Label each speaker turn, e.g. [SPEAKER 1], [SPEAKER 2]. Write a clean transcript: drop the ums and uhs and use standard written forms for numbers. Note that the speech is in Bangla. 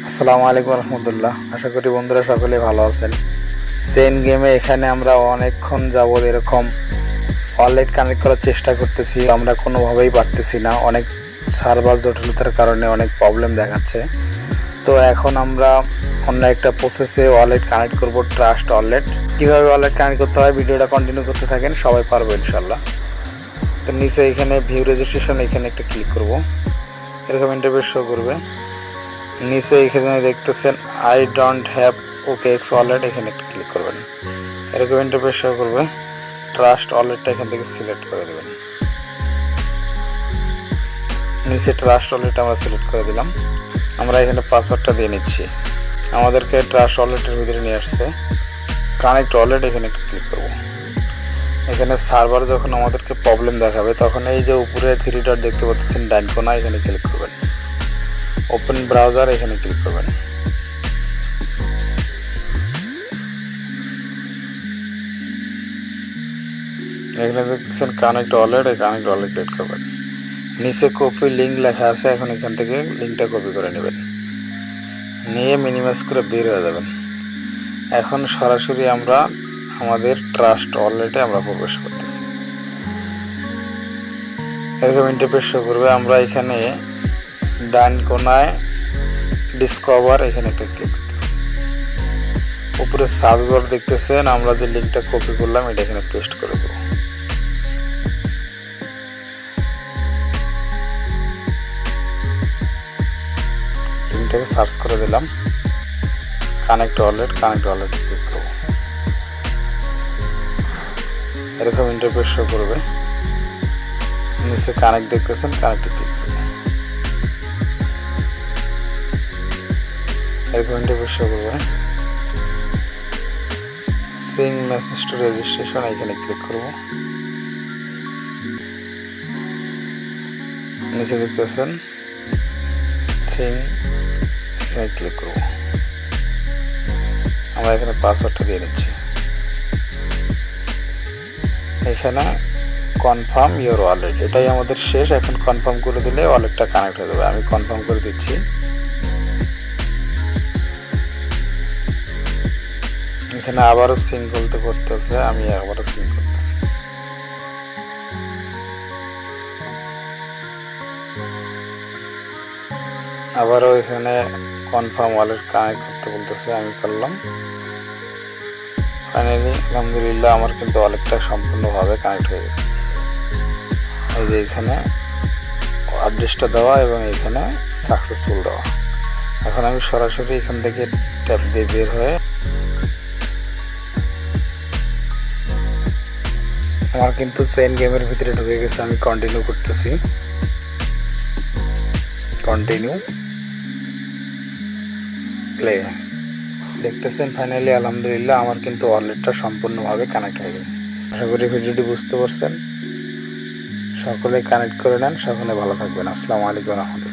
[SPEAKER 1] আসসালামু আলাইকুম রহমতুল্লাহ। আশা করি বন্ধুরা সকলে ভালো আছেন। সেন গেমে এখানে আমরা অনেকক্ষণ যাবৎ এরকম ওয়ালেট কানেক্ট করার চেষ্টা করতেছি, আমরা কোনোভাবেই পারতেছি না। অনেক সার্ভার জটিলতার কারণে অনেক প্রবলেম দেখাচ্ছে। তো এখন আমরা অন্য একটা প্রসেসে ওয়ালেট কানেক্ট করব, ট্রাস্ট ওয়ালেট। কীভাবে ওয়ালেট কানেক্ট করতে হয় ভিডিওটা কন্টিনিউ করতে থাকেন, সবাই পারবো ইনশাল্লাহ। তো নিচে এখানে ভিউ রেজিস্ট্রেশন, এখানে একটা ক্লিক করব, এরকম ইন্টারফেস শো করবে। নিচে এখানে দেখতেছেন I don't have OKX wallet, এখানে একটা ক্লিক করবেন, এরকম ইন্টারফেস শো করবে। ট্রাস্ট ওয়ালেটটা এখান থেকে সিলেক্ট করে দেবেন। নিচে ট্রাস্ট ওয়ালেট আমরা সিলেক্ট করে দিলাম। আমরা এখানে পাসওয়ার্ডটা দিয়ে নিচ্ছি। আমাদেরকে ট্রাস্ট ওয়ালেটের ভিতরে নিয়ে আসছে। কানেক্ট ওয়ালেট, এখানে একটা ক্লিক করব। এখানে সার্ভার যখন আমাদেরকে প্রবলেম দেখাবে তখন এই যে উপরে 3 ডট দেখতে পাচ্ছেন ডান কোণা, এখানে ক্লিক করবেন। ওপেন ব্রাউজার, এখানে ক্লিক করবেন। এখানে দেখছেন কানেক্ট ওয়ালেট, এই কানেক্ট ওয়ালেট ক্লিক করবেন। নিচে কপি লিঙ্ক লেখা আছে, এখন এখান থেকে লিঙ্কটা কপি করে নেবেন, নিয়ে মিনিমাইজ করে বের হয়ে যাবেন। এখন সরাসরি আমরা আমাদের ট্রাস্ট ওয়ালেটে আমরা প্রবেশ করতেছি। এরকম ইন্টারফেস শো করবে। আমরা এখানে ডান কোণায় ডিসকভার, এখানে একটা ক্লিক করতেছি। উপরে সার্চ বার দেখতেছেন, আমরা যে লিঙ্কটা কপি করলাম এটা এখানে পেস্ট করে দেবো। লিঙ্কটাকে সার্চ করে দিলাম, connect wallet, connect wallet click করব। এরকম ইন্টারফেস শো করবে। নিচে কানেক্ট দেখতেছেন, কানেক্টে ক্লিক করব। এরকম ইন্টারফেস শো করবে। সিং মেসেজ টু রেজিস্ট্রেশন, এখানে ক্লিক করব। নিচে দেখতেছেন সিং, এখানে ক্লিক করব। আমরা এখানে পাসওয়ার্ডটা দিয়ে নিচ্ছি। এখানে কনফার্ম ইওর ওয়ালেট, এটাই আমাদের শেষ। এখন কনফার্ম করে দিলে ওয়ালেটটা কানেক্ট হয়ে যাবে। আমি কনফার্ম করে দিচ্ছি। এখানে আবারও সিং করতে হচ্ছে, আমি আবারও সিং করতেছি। আবারও এখানে কনফার্ম ওয়ালেট কানেক্ট করতে বলতেছে, আমি করলাম। ফাইনালি আলহামদুলিল্লাহ আমার কিন্তু ওয়ালেটটা সম্পূর্ণভাবে কানেক্ট হয়ে গেছে। এই যে এখানে অ্যাড্রেসটা দেওয়া এবং এখানে সাকসেসফুল দেওয়া। এখন আমি সরাসরি এখান থেকে ট্যাপ দিয়ে বের হয়ে আমার কিন্তু সেন গেমের ভিতরে ঢুকে গেছে। আমি কন্টিনিউ করতেছি, কন্টিনিউ প্লে। দেখতেছেন ফাইনালি আলহামদুলিল্লাহ আমার কিন্তু ওয়ালেটটা সম্পূর্ণভাবে কানেক্ট হয়ে গেছে। আশা করি ভিডিওটি বুঝতে পারছেন। সকলে কানেক্ট করে নেন, সকলে ভালো থাকবেন। আসসালামু আলাইকুম রহমতুল্লাহ।